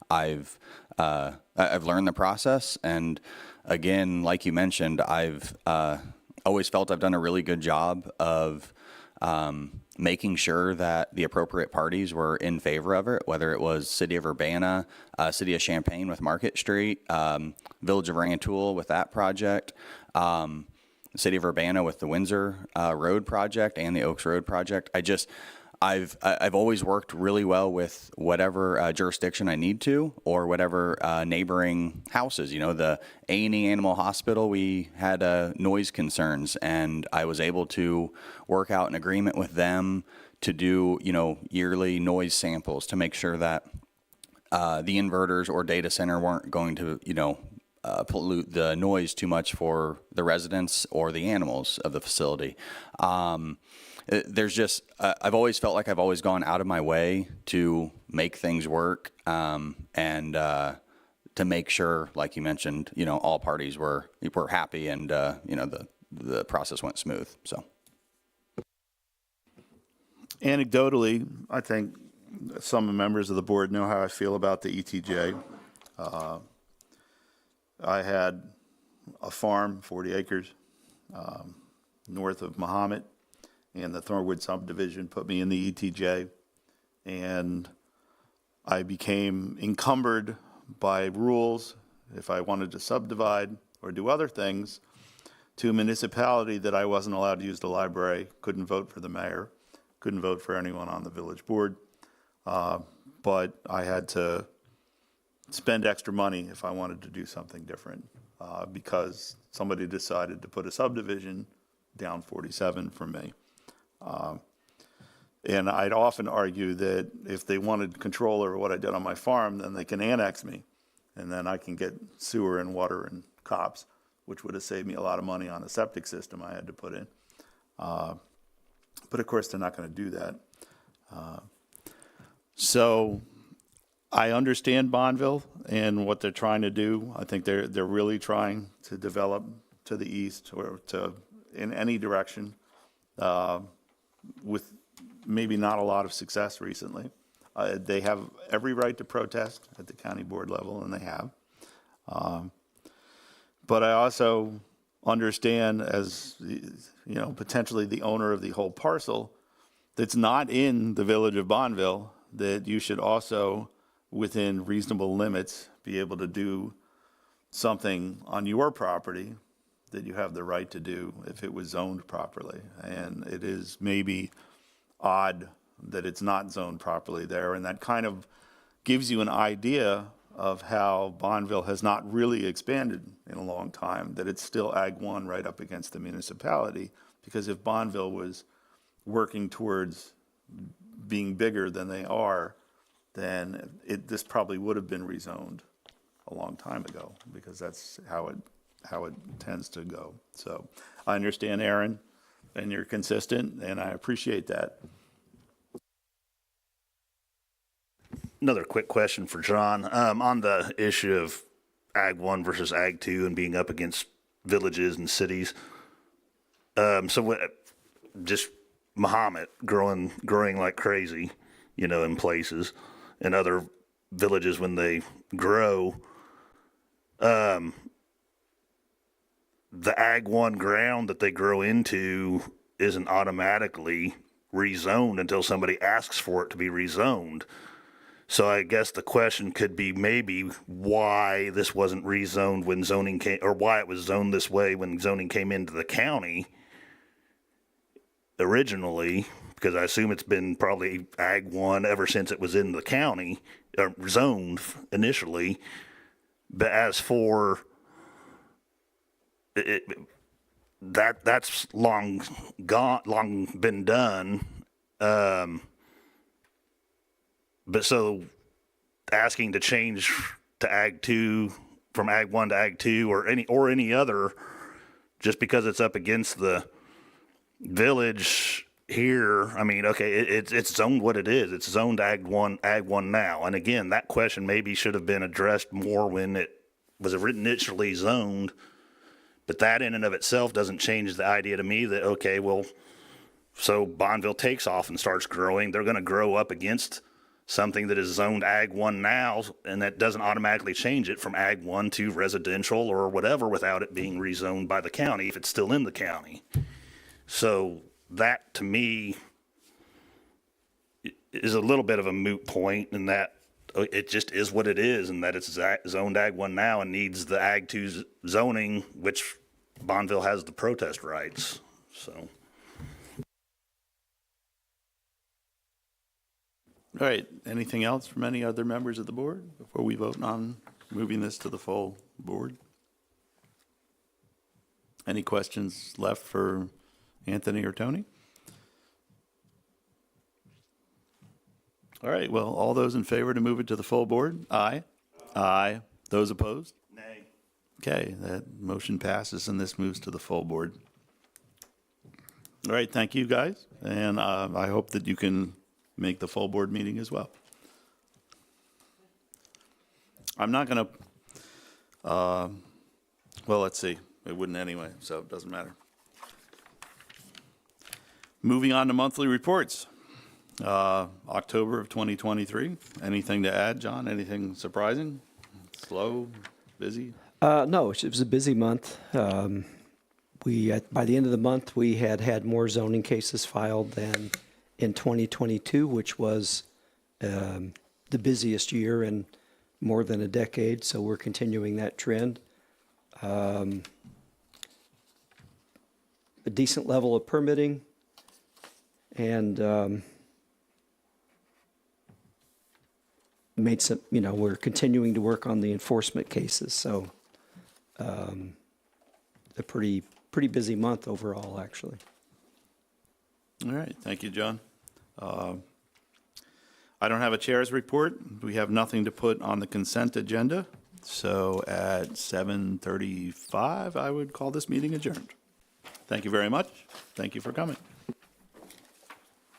I've learned the process. And again, like you mentioned, I've always felt I've done a really good job of making sure that the appropriate parties were in favor of it, whether it was City of Urbana, City of Champaign with Market Street, Village of Rantoul with that project, City of Urbana with the Windsor Road project and the Oaks Road project. I've always worked really well with whatever jurisdiction I need to, or whatever neighboring houses. You know, the A&E Animal Hospital, we had noise concerns, and I was able to work out an agreement with them to do, you know, yearly noise samples to make sure that the inverters or data center weren't going to, you know, pollute the noise too much for the residents or the animals of the facility. There's just, I've always felt like I've always gone out of my way to make things work, and to make sure, like you mentioned, you know, all parties were happy, and you know, the process went smooth. So, Anecdotally, I think some members of the board know how I feel about the ETJ. I had a farm, 40 acres, north of Mahomet, and the Thornwood subdivision put me in the ETJ, and I became encumbered by rules if I wanted to subdivide or do other things to a municipality that I wasn't allowed to use the library, couldn't vote for the mayor, couldn't vote for anyone on the village board, but I had to spend extra money if I wanted to do something different, because somebody decided to put a subdivision down 47 from me. And I'd often argue that if they wanted control over what I did on my farm, then they can annex me, and then I can get sewer and water and cops, which would have saved me a lot of money on a septic system I had to put in. But of course, they're not going to do that. So I understand Bonneville and what they're trying to do. I think they're really trying to develop to the east or to in any direction, with maybe not a lot of success recently. They have every right to protest at the county board level, and they have. But I also understand, as you know, potentially the owner of the whole parcel that's not in the village of Bonneville, that you should also, within reasonable limits, be able to do something on your property that you have the right to do if it was zoned properly. And it is maybe odd that it's not zoned properly there, and that kind of gives you an idea of how Bonneville has not really expanded in a long time, that it's still Ag 1 right up against the municipality, because if Bonneville was working towards being bigger than they are, then this probably would have been rezoned a long time ago, because that's how it tends to go. So I understand, Aaron, and you're consistent, and I appreciate that. Another quick question for John. On the issue of Ag 1 versus Ag 2 and being up against villages and cities. Just Mahomet growing like crazy, you know, in places, and other villages when they grow. The Ag 1 ground that they grow into isn't automatically rezoned until somebody asks for it to be rezoned. So I guess the question could be maybe why this wasn't rezoned when zoning came, or why it was zoned this way when zoning came into the county originally, because I assume it's been probably Ag 1 ever since it was in the county, or zoned initially. But as for it, that's long gone, long been done. But so asking to change to Ag 2 from Ag 1 to Ag 2 or any other, just because it's up against the village, here, I mean, okay, it's zoned what it is. It's zoned ag one now. And again, that question maybe should have been addressed more when it was initially zoned. But that in and of itself doesn't change the idea to me that, okay, well, so Bonneville takes off and starts growing. They're going to grow up against something that is zoned ag one now, and that doesn't automatically change it from ag one to residential or whatever without it being rezoned by the county if it's still in the county. So that to me is a little bit of a moot point in that it just is what it is, and that it's zoned ag one now and needs the ag two zoning, which Bonneville has the protest rights. So. All right, anything else from any other members of the board before we vote on moving this to the full board? Any questions left for Anthony or Tony? All right, well, all those in favor to move it to the full board? Aye. Aye. Those opposed? Nay. Okay, that motion passes and this moves to the full board. All right, thank you, guys, and I hope that you can make the full board meeting as well. I'm not going to, well, let's see. It wouldn't anyway, so it doesn't matter. Moving on to monthly reports. October of 2023. Anything to add, John? Anything surprising? Slow? Busy? No, it was a busy month. By the end of the month, we had more zoning cases filed than in 2022, which was the busiest year in more than a decade. So we're continuing that trend. A decent level of permitting, and made some, we're continuing to work on the enforcement cases. So a pretty busy month overall, actually. All right, thank you, John. I don't have a chair's report. We have nothing to put on the consent agenda. So at 7:35, I would call this meeting adjourned. Thank you very much. Thank you for coming.